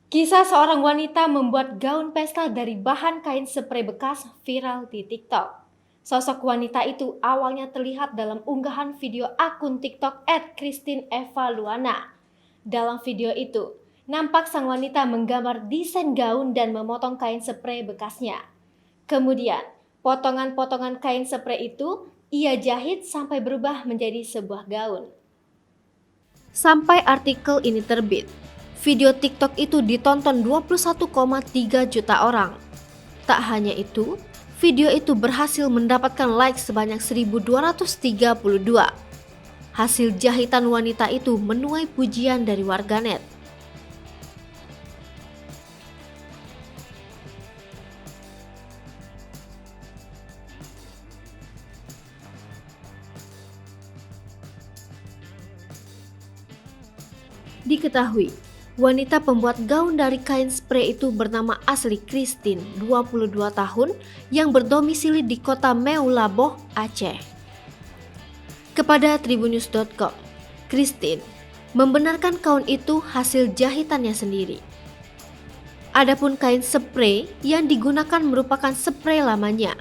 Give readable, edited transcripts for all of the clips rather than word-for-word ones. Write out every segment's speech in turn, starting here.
Kisah seorang wanita membuat gaun pesta dari bahan kain sprei bekas viral di TikTok. Sosok wanita itu awalnya terlihat dalam unggahan video akun TikTok @christine_eva_luana. Dalam video itu, nampak sang wanita menggambar desain gaun dan memotong kain sprei bekasnya. Kemudian, potongan-potongan kain sprei itu ia jahit sampai berubah menjadi sebuah gaun. Sampai artikel ini terbit, video TikTok itu ditonton 21,3 juta orang. Tak hanya itu, video itu berhasil mendapatkan like sebanyak 1.232. Hasil jahitan wanita itu menuai pujian dari warganet. Diketahui, wanita pembuat gaun dari kain sprei itu bernama asli Christine, 22 tahun, yang berdomisili di kota Meulaboh, Aceh. Kepada tribunnews.com, Christine membenarkan gaun itu hasil jahitannya sendiri. Adapun kain sprei yang digunakan merupakan sprei lamanya.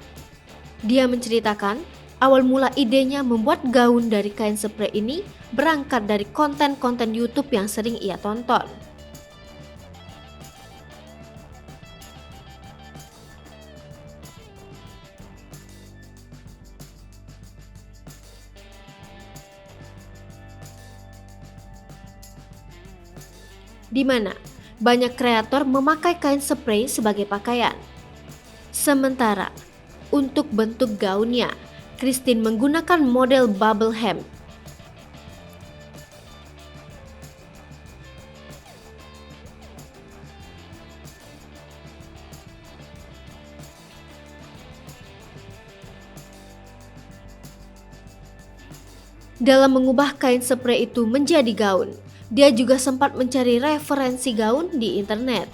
Dia menceritakan, awal mula idenya membuat gaun dari kain sprei ini berangkat dari konten-konten YouTube yang sering ia tonton. Di mana banyak kreator memakai kain sprei sebagai pakaian. Sementara untuk bentuk gaunnya, Christine menggunakan model bubble hem. Dalam mengubah kain sprei itu menjadi gaun, dia juga sempat mencari referensi gaun di internet.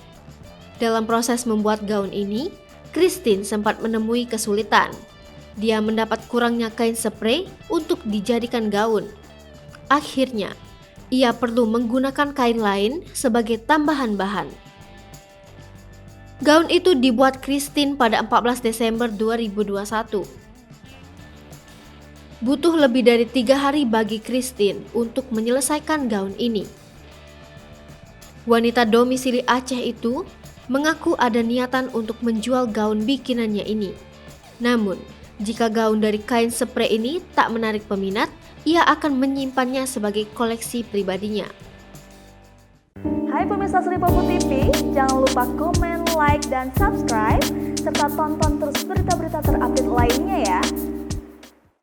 Dalam proses membuat gaun ini, Christine sempat menemui kesulitan. Dia mendapat kurangnya kain sprei untuk dijadikan gaun. Akhirnya, ia perlu menggunakan kain lain sebagai tambahan bahan. Gaun itu dibuat Christine pada 14 Desember 2021. Butuh lebih dari 3 hari bagi Christine untuk menyelesaikan gaun ini. Wanita domisili Aceh itu mengaku ada niatan untuk menjual gaun bikinannya ini. Namun, jika gaun dari kain sprei ini tak menarik peminat, ia akan menyimpannya sebagai koleksi pribadinya. Hai pemirsa Sri Popo TV, jangan lupa komen, like, dan subscribe, serta tonton terus berita-berita terupdate lainnya ya.